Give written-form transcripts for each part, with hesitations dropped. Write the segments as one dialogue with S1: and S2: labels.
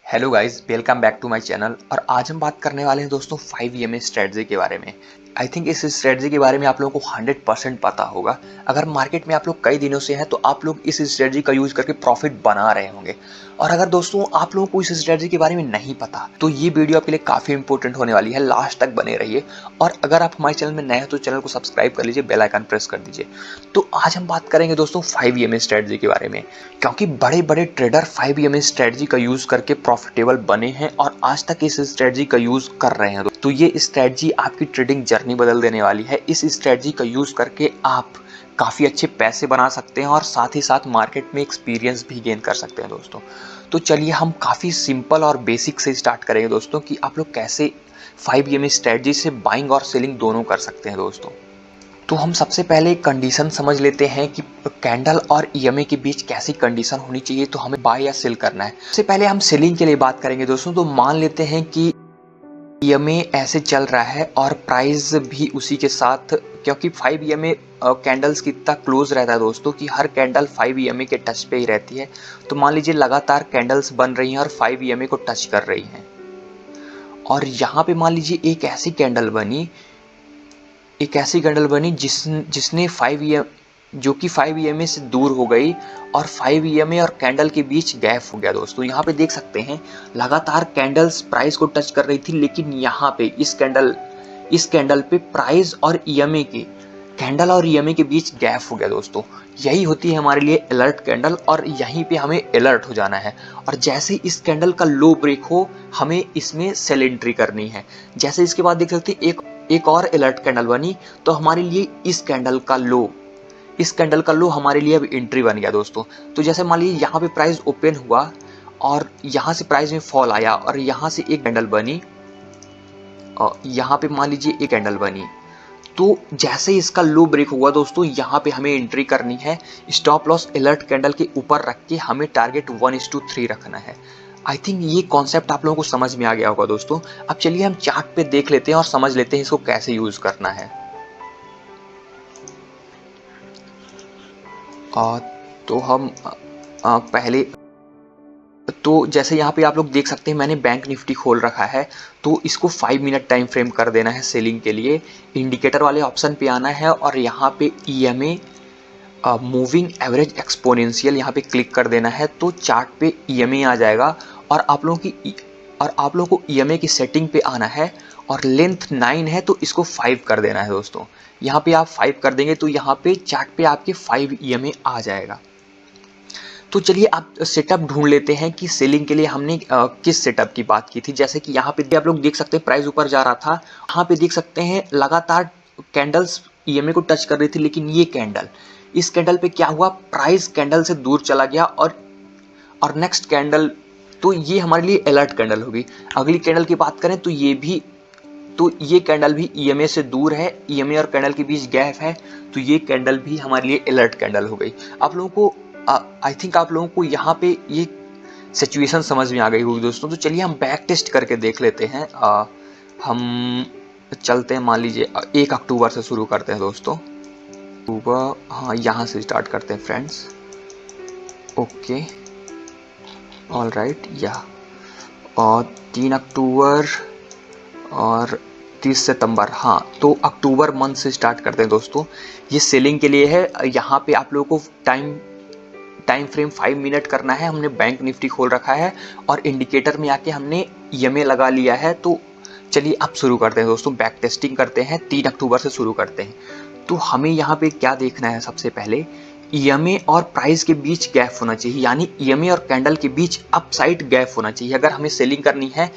S1: Hello guys, welcome back to my channel. और आज हम बात करने वाले हैं दोस्तों 5 EMA स्ट्रेटजी के बारे में। आई थिंक इस स्ट्रेटजी के बारे में आप लोगों को 100% पता होगा। अगर मार्केट में आप लोग कई दिनों से हैं तो आप लोग इस स्ट्रेटजी का यूज करके प्रॉफिट बना रहे होंगे। और अगर दोस्तों आप लोगों को इस स्ट्रेटजी के बारे में नहीं पता तो ये वीडियो आपके लिए काफी इंपॉर्टेंट होने वाली है, लास्ट तक बने रहिए। और अगर आप हमारे चैनल में नए हो तो चैनल को सब्सक्राइब कर लीजिए, बेल आइकन प्रेस कर दीजिए। तो आज हम बात करेंगे दोस्तों 5 EMA स्ट्रेटजी के बारे में, क्योंकि बड़े बड़े ट्रेडर 5 EMA स्ट्रेटजी का यूज करके प्रॉफिटेबल बने हैं और आज तक इस स्ट्रेटजी का यूज कर रहे हैं। तो ये स्ट्रेटजी आपकी ट्रेडिंग जर्नी बदल देने वाली है। इस स्ट्रेटजी का यूज करके आप काफी अच्छे पैसे बना सकते हैं और साथ ही साथ मार्केट में एक्सपीरियंस भी गेन कर सकते हैं दोस्तों। तो चलिए हम काफी सिंपल और बेसिक से स्टार्ट करेंगे दोस्तों कि आप लोग कैसे 5 EMA स्ट्रेटजी से बाइंग और सेलिंग दोनों कर सकते हैं दोस्तों। तो हम सबसे पहले कंडीशन समझ लेते हैं कि कैंडल और ईएमए के बीच कैसी कंडीशन होनी चाहिए तो हमें बाय या सेल करना है। सबसे पहले हम सेलिंग के लिए बात करेंगे दोस्तों। तो मान लेते हैं कि ईएमए ऐसे चल रहा है और प्राइस भी उसी के साथ, क्योंकि 5 ईएमए कैंडल्स की इतना क्लोज रहता है दोस्तों कि हर कैंडल 5 ईएमए के टच पे ही रहती है। तो मान लीजिए लगातार कैंडल्स बन रही हैं और 5 ईएमए को टच कर रही हैं। और यहाँ पे मान लीजिए एक ऐसी कैंडल बनी जिसने 5 EM जो कि 5 EMA से दूर हो गई और 5 EMA और कैंडल के बीच गैप हो गया दोस्तों। यहाँ पे देख सकते हैं लगातार कैंडल्स प्राइस को टच कर रही थी, लेकिन यहाँ पे इस कैंडल पे प्राइस और EMA के कैंडल और EMA के बीच गैप हो गया दोस्तों। यही होती है हमारे लिए अलर्ट कैंडल और यहीं पे हमें अलर्ट हो जाना है। और जैसे इस कैंडल का लो ब्रेक हो हमें इसमें सेल एंट्री करनी है। जैसे इसके बाद देख सकते हैं एक और अलर्ट कैंडल बनी, तो हमारे लिए इस कैंडल का लो हमारे लिए अब एंट्री बन गया दोस्तों। तो जैसे मान लीजिए यहाँ पे प्राइस ओपन हुआ और यहाँ से प्राइस में फॉल आया और यहाँ से एक कैंडल बनी और यहाँ पे मान लीजिए एक कैंडल बनी। तो जैसे इसका लो ब्रेक हुआ दोस्तों, यहाँ पे हमें एंट्री करनी है। स्टॉप लॉस अलर्ट कैंडल के ऊपर रख के हमें टारगेट 1:3 रखना है। आई थिंक ये कॉन्सेप्ट आप लोगों को समझ में आ गया होगा दोस्तों। अब चलिए हम चार्ट पे देख लेते हैं और समझ लेते हैं इसको कैसे यूज करना है। तो हम पहले तो जैसे यहाँ पे आप लोग देख सकते हैं मैंने बैंक निफ्टी खोल रखा है। तो इसको 5 मिनट टाइम फ्रेम कर देना है सेलिंग के लिए। इंडिकेटर वाले ऑप्शन पे आना है और यहाँ पे EMA मूविंग एवरेज एक्सपोनेंशियल यहाँ पे क्लिक कर देना है। तो चार्ट पे EMA आ जाएगा और आप लोगों को EMA की सेटिंग पे आना है और लेंथ 9 है तो इसको 5 कर देना है दोस्तों। यहाँ पे आप 5 कर देंगे तो यहाँ पे चार्ट पे आपके 5 EMA आ जाएगा। तो चलिए आप सेटअप ढूंढ लेते हैं कि सेलिंग के लिए हमने किस सेटअप की बात की थी। जैसे कि यहाँ पे आप लोग देख सकते हैं प्राइस ऊपर जा रहा था। यहाँ पे देख सकते हैं लगातार कैंडल्स EMA को टच कर रही थी, लेकिन इस कैंडल पे क्या हुआ, प्राइस कैंडल से दूर चला गया और नेक्स्ट कैंडल, तो ये हमारे लिए अलर्ट कैंडल होगी। अगली कैंडल की बात करें तो ये कैंडल भी EMA से दूर है, EMA और कैंडल के बीच गैप है, तो ये कैंडल भी हमारे लिए अलर्ट कैंडल हो गई। आप लोगों को आई थिंक आप लोगों को यहाँ पे ये सिचुएशन समझ में आ गई होगी दोस्तों। तो चलिए हम बैक टेस्ट करके देख लेते हैं। हम चलते हैं, मान लीजिए 1 अक्टूबर से शुरू करते हैं दोस्तों। अक्टूबर, हाँ यहाँ से स्टार्ट करते हैं फ्रेंड्स। ओके, ऑल राइट, या और 3 अक्टूबर और 30 सितंबर, हाँ तो अक्टूबर मंथ से स्टार्ट करते हैं दोस्तों। ये सेलिंग के लिए है। यहाँ पे आप लोगों को टाइम फ्रेम 5 मिनट करना है। हमने बैंक निफ्टी खोल रखा है और इंडिकेटर में आके हमने EMA लगा लिया है। तो चलिए अब शुरू करते हैं दोस्तों, बैक टेस्टिंग करते हैं। 3 अक्टूबर से शुरू करते हैं। तो हमें यहाँ पे क्या देखना है, सबसे पहले EMA और प्राइस के बीच गैप होना चाहिए, यानी EMA और कैंडल के बीच अप साइड गैप होना चाहिए। अगर हमें सेलिंग करनी है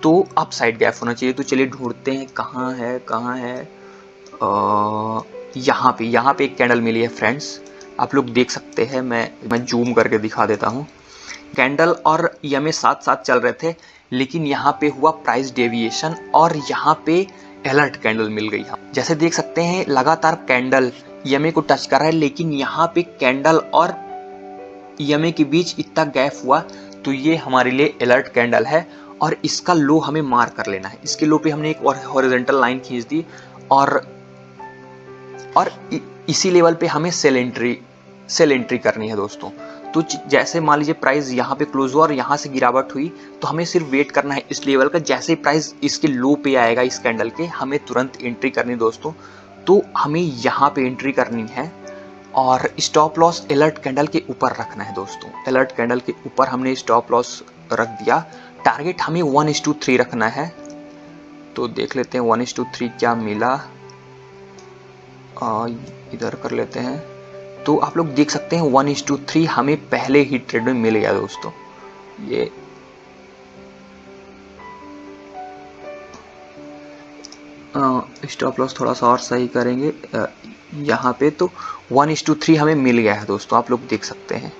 S1: तो अप साइड गैप होना चाहिए। तो चलिए ढूंढते हैं कहाँ है। यहाँ पे एक कैंडल मिली है फ्रेंड्स, आप लोग देख सकते हैं। मैं जूम करके दिखा देता हूँ। कैंडल और EMA साथ साथ चल रहे थे, लेकिन यहाँ पे हुआ प्राइस डेविएशन और यहाँ पे अलर्ट कैंडल मिल गई। जैसे देख सकते हैं लगातार कैंडल EMA को टच कर रहा है, लेकिन यहाँ पे कैंडल और EMA के बीच इतना गैप हुआ, तो ये हमारे लिए अलर्ट कैंडल है और इसका लो हमें मार कर लेना है। इसके लो पे हमने एक और हॉरिजॉन्टल लाइन खींच दी और इसी लेवल पे हमें सेल एंट्री करनी है दोस्तों। तो जैसे मान लीजिए प्राइस यहाँ पे क्लोज हुआ और यहाँ से गिरावट हुई, तो हमें सिर्फ वेट करना है इस लेवल का। जैसे ही प्राइस इसके लो पे आएगा इस कैंडल के, हमें तुरंत एंट्री करनी है दोस्तों। तो हमें यहाँ पे एंट्री करनी है और स्टॉप लॉस अलर्ट कैंडल के ऊपर रखना है दोस्तों। अलर्ट कैंडल के ऊपर हमने स्टॉप लॉस रख दिया। टारगेट हमें 1:3 रखना है। तो देख लेते हैं 1:3 क्या मिला, इधर कर लेते हैं। तो आप लोग देख सकते हैं 1:3 हमें पहले ही ट्रेड में मिल गया दोस्तों। ये स्टॉप लॉस थोड़ा सा और सही करेंगे यहाँ पे, तो 1:3 हमें मिल गया है दोस्तों। आप लोग देख सकते हैं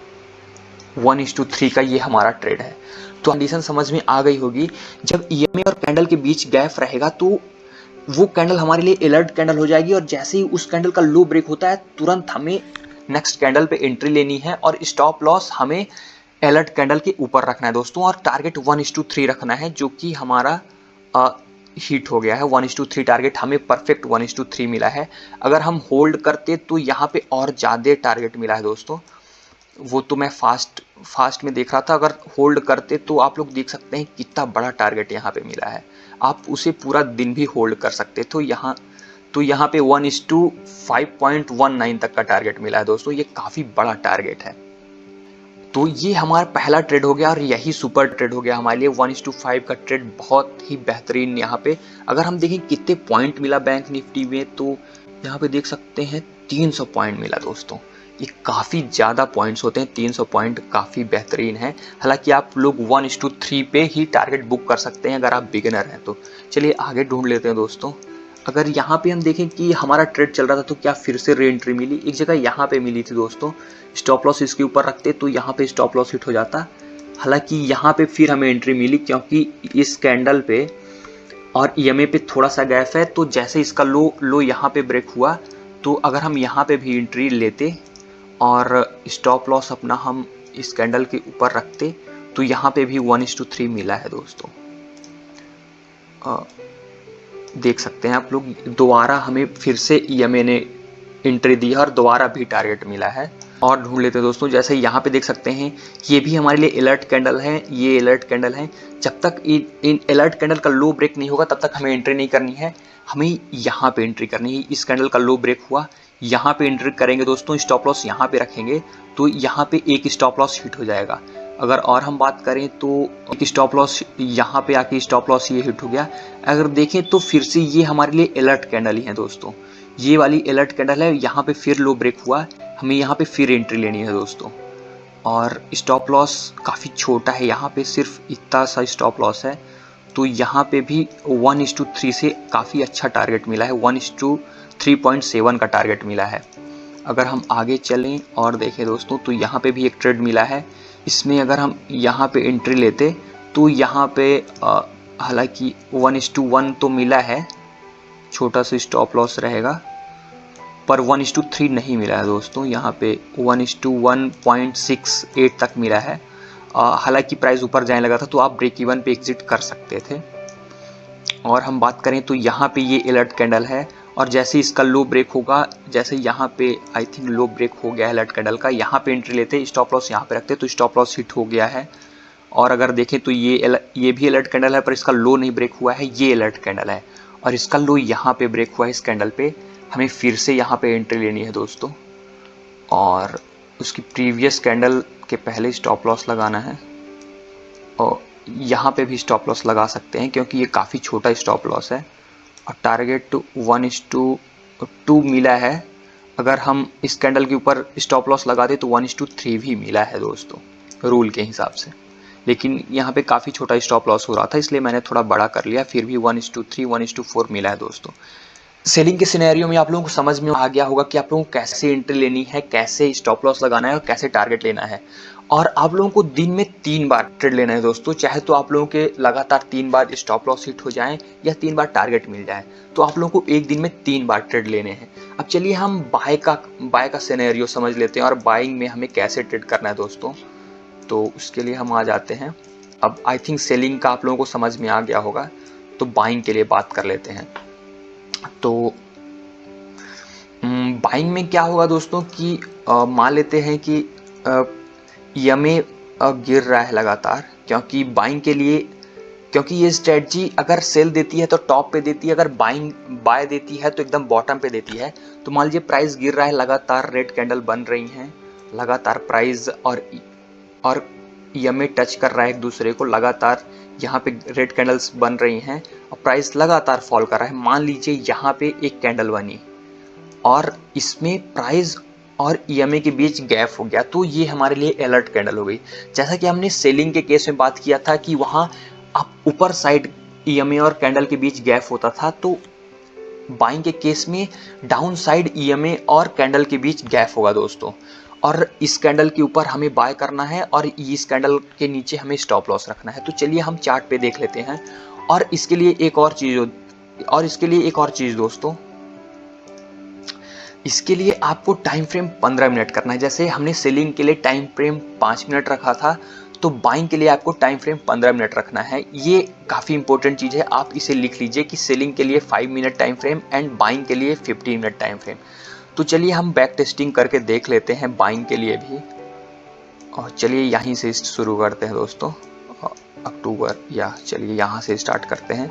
S1: 1:3 का ये हमारा ट्रेड है। तो कंडीशन समझ में आ गई होगी। जब ईएमए और कैंडल के बीच गैप रहेगा तो वो कैंडल हमारे लिए अलर्ट कैंडल हो जाएगी, और जैसे ही उस कैंडल का लो ब्रेक होता है तुरंत हमें नेक्स्ट कैंडल पे एंट्री लेनी है, और स्टॉप लॉस हमें अलर्ट कैंडल के ऊपर रखना है दोस्तों, और टारगेट 1:3 रखना है, जो कि हमारा हिट हो गया है। 1:3 टारगेट हमें परफेक्ट 1:3 मिला है। अगर हम होल्ड करते तो यहाँ पे और ज़्यादा टारगेट मिला है दोस्तों। वो तो मैं फास्ट में देख रहा था। अगर होल्ड करते तो आप लोग देख सकते हैं कितना बड़ा टारगेट यहाँ पे मिला है। आप उसे पूरा दिन भी होल्ड कर सकते। तो यहाँ पे 1:5.19 तक का टारगेट मिला है दोस्तों। ये काफ़ी बड़ा टारगेट है। तो ये हमारा पहला ट्रेड हो गया और यही सुपर ट्रेड हो गया हमारे लिए। 1:5 का ट्रेड बहुत ही बेहतरीन। यहाँ पे अगर हम देखें कितने पॉइंट मिला बैंक निफ्टी में, तो यहाँ पे देख सकते हैं 300 पॉइंट मिला दोस्तों। ये काफ़ी ज़्यादा पॉइंट्स होते हैं, 300 पॉइंट काफ़ी बेहतरीन है। हालांकि आप लोग 1:3 पे ही टारगेट बुक कर सकते हैं अगर आप बिगिनर हैं तो। चलिए आगे ढूंढ लेते हैं दोस्तों। अगर यहाँ पे हम देखें कि हमारा ट्रेड चल रहा था तो क्या फिर से री एंट्री मिली। एक जगह यहाँ पे मिली थी दोस्तों। स्टॉप लॉस इसके ऊपर रखते तो यहाँ पे स्टॉप लॉस हिट हो जाता। हालांकि यहाँ पे फिर हमें एंट्री मिली क्योंकि इस कैंडल पे और ईएमए पे थोड़ा सा गैप है। तो जैसे इसका लो यहाँ पे ब्रेक हुआ, तो अगर हम यहाँ पे भी एंट्री लेते और स्टॉप लॉस अपना हम इस कैंडल के ऊपर रखते, तो यहाँ पे भी 1:3 मिला है दोस्तों। देख सकते हैं आप लोग, दोबारा हमें फिर से ईएमए ने एंट्री दी है और दोबारा भी टारगेट मिला है। और ढूंढ लेते हैं दोस्तों। जैसे यहाँ पे देख सकते हैं ये भी हमारे लिए अलर्ट कैंडल है, ये अलर्ट कैंडल है। जब तक इन अलर्ट कैंडल का लो ब्रेक नहीं होगा तब तक हमें एंट्री नहीं करनी है। हमें यहाँ पे एंट्री करनी है। इस कैंडल का लो ब्रेक हुआ, यहाँ पे एंट्री करेंगे दोस्तों। स्टॉप लॉस यहाँ पे रखेंगे तो यहाँ पे एक स्टॉप लॉस हिट हो जाएगा। अगर और हम बात करें तो एक स्टॉप लॉस यहाँ पे आके स्टॉप लॉस ये हिट हो गया। अगर देखें तो फिर से ये हमारे लिए अलर्ट कैंडल ही है दोस्तों। ये वाली अलर्ट कैंडल है। यहाँ पे फिर लो ब्रेक हुआ, हमें यहाँ पे फिर एंट्री लेनी है दोस्तों। और स्टॉप लॉस काफ़ी छोटा है, यहाँ पे सिर्फ इतना सा स्टॉप लॉस है। तो यहाँ पे भी 1:3 से काफ़ी अच्छा टारगेट मिला है। 1:3.7 का टारगेट मिला है। अगर हम आगे चलें और देखें दोस्तों तो यहाँ पे भी एक ट्रेड मिला है। इसमें अगर हम यहाँ पे एंट्री लेते तो यहाँ पे हालांकि 1:1 तो मिला है, छोटा सा स्टॉप लॉस रहेगा, पर 1:3 नहीं मिला है दोस्तों। यहाँ पे 1:1.68 तक मिला है। हालांकि प्राइस ऊपर जाने लगा था तो आप ब्रेक इवन पे एग्जिट कर सकते थे। और हम बात करें तो यहाँ पे ये अलर्ट कैंडल है, और जैसे इसका लो ब्रेक होगा, जैसे यहाँ पे आई थिंक लो ब्रेक हो गया है अलर्ट कैंडल का, यहाँ पे एंट्री लेते, स्टॉप लॉस यहाँ पे रखते तो स्टॉप लॉस हिट हो गया है। और अगर देखें तो ये भी अलर्ट कैंडल है पर इसका लो नहीं ब्रेक हुआ है। ये अलर्ट कैंडल है और इसका लो यहाँ पे ब्रेक हुआ है। इस कैंडल पे हमें फिर से यहाँ पे एंट्री लेनी है दोस्तों, और उसकी प्रीवियस कैंडल के पहले स्टॉप लॉस लगाना है। और यहाँ पे भी स्टॉप लॉस लगा सकते हैं क्योंकि ये काफ़ी छोटा स्टॉप लॉस है। और टारगेट 1:2 मिला है। अगर हम इस कैंडल के ऊपर स्टॉप लॉस लगा दे तो 1:3 भी मिला है दोस्तों रूल के हिसाब से। लेकिन यहाँ पे काफ़ी छोटा स्टॉप लॉस हो रहा था इसलिए मैंने थोड़ा बड़ा कर लिया। फिर भी 1:3 1:4 मिला है दोस्तों। सेलिंग के सिनेरियो में आप लोगों को समझ में आ गया होगा कि आप लोगों को कैसे एंट्री लेनी है, कैसे स्टॉप लॉस लगाना है और कैसे टारगेट लेना है। और आप लोगों को दिन में 3 बार ट्रेड लेना है दोस्तों। चाहे तो आप लोगों के लगातार 3 बार स्टॉप लॉस हिट हो जाए या 3 बार टारगेट मिल जाए, तो आप लोगों को एक दिन में 3 बार ट्रेड लेने हैं। अब चलिए हम बाय का सिनेरियो समझ लेते हैं और बाइंग में हमें कैसे ट्रेड करना है दोस्तों। तो उसके लिए हम आ जाते हैं। अब आई थिंक सेलिंग का आप लोगों को समझ में आ गया होगा, तो बाइंग के लिए बात कर लेते हैं। तो बाइंग में क्या होगा दोस्तों कि मान लेते हैं कि ईएमए गिर रहा है लगातार, क्योंकि बाइंग के लिए, क्योंकि ये स्ट्रेटजी अगर सेल देती है तो टॉप पे देती है, अगर बाय देती है तो एकदम बॉटम पे देती है। तो मान लीजिए प्राइस गिर रहा है, लगातार रेड कैंडल बन रही हैं, लगातार प्राइस और ईएमए टच कर रहा है एक दूसरे को, लगातार यहाँ पे रेड कैंडल्स बन रही हैं और प्राइस लगातार फॉल कर रहा है। मान लीजिए यहाँ पे एक कैंडल बनी और इसमें प्राइस और ईएमए के बीच गैप हो गया, तो ये हमारे लिए अलर्ट कैंडल हो गई। जैसा कि हमने सेलिंग के केस में बात किया था कि वहाँ आप ऊपर साइड ईएमए और कैंडल के बीच गैप होता था, तो बाइंग के केस में डाउन साइड ईएमए और कैंडल के बीच गैप होगा दोस्तों। और इस कैंडल के ऊपर हमें बाय करना है और इस कैंडल के नीचे हमें स्टॉप लॉस रखना है। तो चलिए हम चार्ट पे देख लेते हैं। और इसके लिए एक और चीज़ दोस्तों, इसके लिए आपको टाइम फ्रेम 15 मिनट करना है। जैसे हमने सेलिंग के लिए टाइम फ्रेम 5 मिनट रखा था, तो बाइंग के लिए आपको टाइम फ्रेम 15 मिनट रखना है। ये काफ़ी इंपॉर्टेंट चीज़ है, आप इसे लिख लीजिए कि सेलिंग के लिए 5 minute time frame and buying के लिए 15 मिनट टाइम फ्रेम। तो चलिए हम बैक टेस्टिंग करके देख लेते हैं बाइंग के लिए भी। और चलिए यहीं से शुरू करते हैं दोस्तों, अक्टूबर, या चलिए यहाँ से स्टार्ट करते हैं।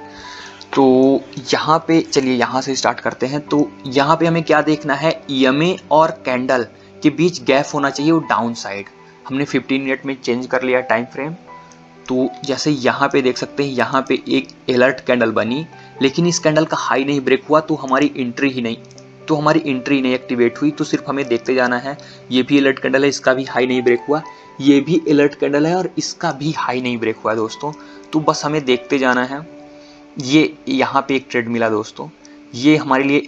S1: तो यहाँ पे चलिए यहाँ से स्टार्ट करते हैं। तो यहाँ पे हमें क्या देखना है, ईएमए और कैंडल के बीच गैप होना चाहिए वो डाउन साइड। हमने 15 मिनट में चेंज कर लिया टाइम फ्रेम। तो जैसे यहाँ पे देख सकते हैं, यहाँ पे एक अलर्ट कैंडल बनी, लेकिन इस कैंडल का हाई नहीं ब्रेक हुआ, तो हमारी एंट्री नहीं एक्टिवेट हुई। तो सिर्फ हमें देखते जाना है। ये भी अलर्ट कैंडल है, इसका भी हाई नहीं ब्रेक हुआ, ये भी अलर्ट कैंडल है और इसका भी हाई नहीं ब्रेक हुआ दोस्तों। तो बस हमें देखते जाना है। ये यहाँ पे एक ट्रेड मिला दोस्तों, ये हमारे लिए ये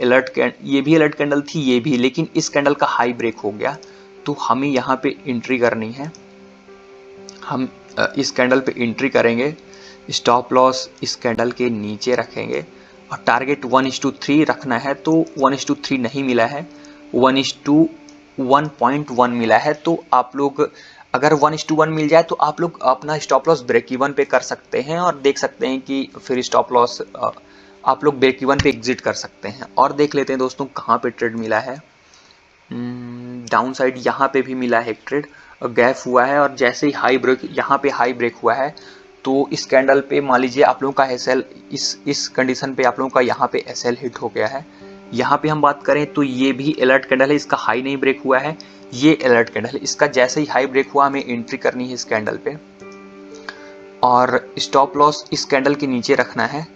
S1: भी अलर्ट कैंडल थी, ये भी, लेकिन इस कैंडल का हाई ब्रेक हो गया। तो हमें यहाँ पे एंट्री करनी है। हम इस कैंडल पे एंट्री करेंगे, स्टॉप लॉस इस कैंडल के नीचे रखेंगे और टारगेट 1:3 रखना है। तो 1:3 नहीं मिला है, 1:1.1 मिला है। तो आप लोग अगर 1:1 मिल जाए तो आप लोग अपना स्टॉप लॉस ब्रेक इवन पे कर सकते हैं और देख सकते हैं कि फिर स्टॉप लॉस आप लोग ब्रेक इवन पे एग्जिट कर सकते हैं। और देख लेते हैं दोस्तों कहाँ पे ट्रेड मिला है। डाउन साइड यहाँ पे भी मिला है एक ट्रेड, गैप हुआ है और जैसे ही हाई ब्रेक, यहाँ पे हाई ब्रेक हुआ है, तो इस कैंडल पे मान लीजिए आप लोगों का एसएल, इस कंडीशन पे आप लोगों का यहाँ पे एसएल हिट हो गया है। यहाँ पे हम बात करें तो ये भी अलर्ट कैंडल है, इसका हाई नहीं ब्रेक हुआ है, ये अलर्ट कैंडल है, इसका जैसे ही हाई ब्रेक हुआ हमें एंट्री करनी है इस कैंडल पे और स्टॉप लॉस इस कैंडल के नीचे रखना है।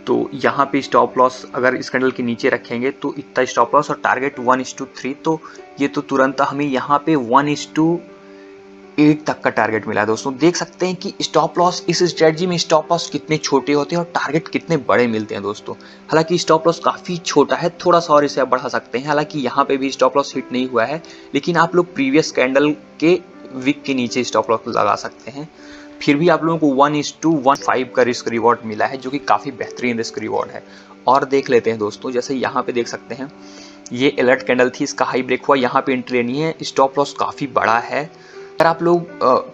S1: तो यहाँ पे स्टॉप लॉस अगर इस कैंडल के नीचे रखेंगे तो इतना स्टॉप लॉस और टारगेट 1:3। तो ये तो तुरंत हमें यहाँ पे 1:8 तक का टारगेट मिला दोस्तों। देख सकते हैं कि स्टॉप लॉस, इस स्ट्रेटजी में स्टॉप लॉस कितने छोटे होते हैं और टारगेट कितने बड़े मिलते हैं दोस्तों। हालांकि स्टॉप लॉस काफ़ी छोटा है, थोड़ा सा और इसे आप बढ़ा सकते हैं। हालांकि यहाँ पे भी स्टॉप लॉस हिट नहीं हुआ है, लेकिन आप लोग प्रीवियस कैंडल के विक के नीचे स्टॉप लॉस लगा सकते हैं। फिर भी आप लोगों को 1:1.5 का रिस्क रिवॉर्ड मिला है, जो कि काफ़ी बेहतरीन रिस्क रिवॉर्ड है। और देख लेते हैं दोस्तों, जैसे यहाँ पे देख सकते हैं ये अलर्ट कैंडल थी, इसका हाई ब्रेक हुआ, यहाँ पे एंट्री लेनी है। स्टॉप लॉस काफ़ी बड़ा है, अगर आप लोग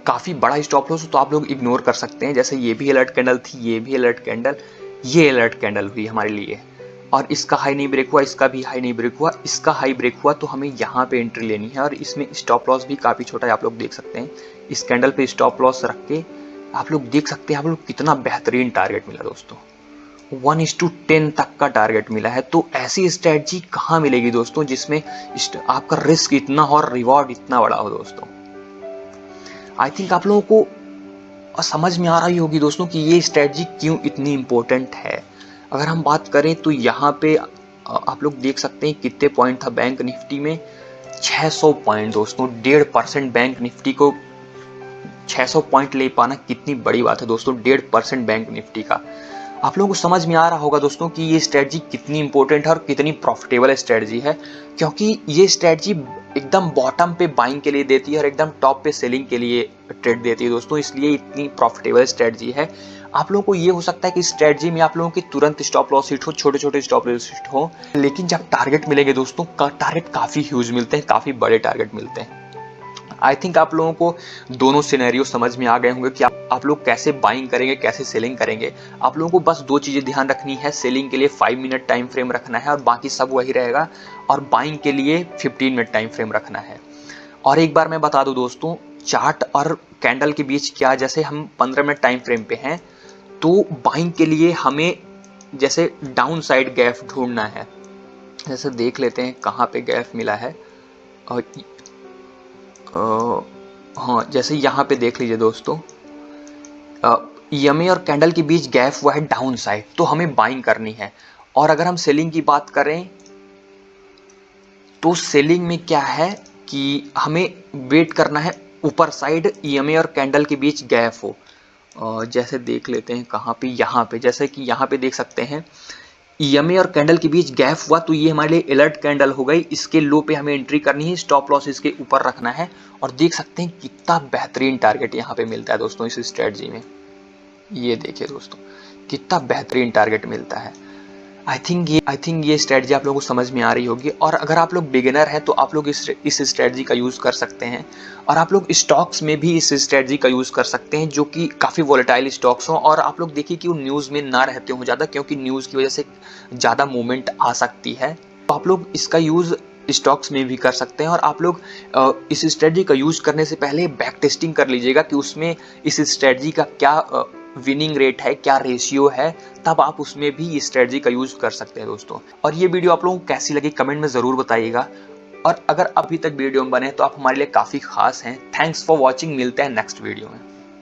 S1: काफ़ी बड़ा स्टॉप लॉस हो तो आप लोग इग्नोर कर सकते हैं। जैसे ये भी अलर्ट कैंडल थी, ये भी अलर्ट कैंडल, ये अलर्ट कैंडल हुई हमारे लिए और इसका हाई नहीं ब्रेक हुआ, इसका भी हाई नहीं ब्रेक हुआ, इसका हाई ब्रेक हुआ, तो हमें यहाँ पे एंट्री लेनी है। और इसमें स्टॉप लॉस भी काफ़ी छोटा है, आप लोग देख सकते हैं। इस कैंडल पे स्टॉप लॉस रख के आप लोग देख सकते हैं आप लोग कितना बेहतरीन टारगेट मिला दोस्तों, 1:10 तक का टारगेट मिला है। तो ऐसी स्ट्रेटजी कहाँ मिलेगी दोस्तों जिसमें आपका रिस्क इतना और रिवॉर्ड इतना बड़ा हो दोस्तों। आई थिंक आप लोगों को समझ में आ रही होगी दोस्तों कि ये स्ट्रेटजी क्यों इतनी इंपॉर्टेंट है। अगर हम बात करें तो यहाँ पे आप लोग देख सकते हैं कितने पॉइंट था बैंक निफ्टी में, 600 पॉइंट दोस्तों। 1.5% बैंक निफ्टी को 600 पॉइंट ले पाना कितनी बड़ी बात है दोस्तों, 1.5% बैंक निफ्टी का। आप लोगों को समझ में आ रहा होगा दोस्तों कि ये स्ट्रेटजी कितनी इंपॉर्टेंट है और कितनी प्रॉफिटेबल स्ट्रेटजी है, क्योंकि ये स्ट्रेटजी एकदम बॉटम पे बाइंग के लिए देती है और एकदम टॉप पे सेलिंग के लिए ट्रेड देती है दोस्तों, इसलिए इतनी प्रॉफिटेबल स्ट्रेटजी है। आप लोगों को ये हो सकता है कि स्ट्रेटजी में आप लोगों की तुरंत स्टॉप लॉस हिट हो, छोटे छोटे स्टॉप लॉस हिट हो, लेकिन जब टारगेट मिलेंगे दोस्तों, टारगेट काफ़ी ह्यूज मिलते हैं, काफ़ी बड़े टारगेट मिलते हैं। आई थिंक आप लोगों को दोनों सिनेरियो समझ में आ गए होंगे कि आप लोग कैसे बाइंग करेंगे, कैसे सेलिंग करेंगे। आप लोगों को बस दो चीज़ें ध्यान रखनी है, सेलिंग के लिए 5 मिनट टाइम फ्रेम रखना है और बाकी सब वही रहेगा, और बाइंग के लिए 15 मिनट टाइम फ्रेम रखना है। और एक बार मैं बता दूं दोस्तों, चार्ट और कैंडल के बीच क्या, जैसे हम 15 मिनट टाइम फ्रेम पे हैं तो बाइंग के लिए हमें जैसे डाउन साइड गैप ढूंढना है। जैसे देख लेते हैं कहाँ पे गैप मिला है। और हाँ, जैसे यहाँ पे देख लीजिए दोस्तों, ईएमए और कैंडल के बीच गैप हुआ है डाउन साइड, तो हमें बाइंग करनी है। और अगर हम सेलिंग की बात करें तो सेलिंग में क्या है कि हमें वेट करना है ऊपर साइड ईएमए और कैंडल के बीच गैप हो। जैसे देख लेते हैं कहाँ पे, यहाँ पे, जैसे कि यहाँ पे देख सकते हैं ईएमए और कैंडल के बीच गैप हुआ तो ये हमारे लिए अलर्ट कैंडल हो गई। इसके लो पे हमें एंट्री करनी है, स्टॉप लॉस इसके ऊपर रखना है। और देख सकते हैं कितना बेहतरीन टारगेट यहाँ पे मिलता है दोस्तों इस स्ट्रेटजी में। ये देखिए दोस्तों कितना बेहतरीन टारगेट मिलता है। आई थिंक ये स्ट्रेटजी आप लोगों को समझ में आ रही होगी। और अगर आप लोग बिगिनर हैं तो आप लोग इस स्ट्रेटजी का यूज़ कर सकते हैं। और आप लोग स्टॉक्स में भी इस स्ट्रेटजी का यूज़ कर सकते हैं जो कि काफ़ी वोलेटाइल स्टॉक्स हों। और आप लोग देखिए कि वो न्यूज़ में ना रहते हों ज़्यादा, क्योंकि न्यूज़ की वजह से ज़्यादा मूवमेंट आ सकती है। तो आप लोग इसका यूज़ स्टॉक्स में भी कर सकते हैं। और आप लोग इस स्ट्रेटजी का यूज़ करने से पहले बैक टेस्टिंग कर लीजिएगा कि उसमें इस स्ट्रेटजी का क्या विनिंग रेट है, क्या रेशियो है, तब आप उसमें भी इस स्ट्रेटजी का यूज कर सकते हैं दोस्तों। और ये वीडियो आप लोगों को कैसी लगी कमेंट में जरूर बताइएगा। और अगर अभी तक वीडियो में बने तो आप हमारे लिए काफी खास हैं। थैंक्स फॉर वॉचिंग, मिलते हैं नेक्स्ट वीडियो में।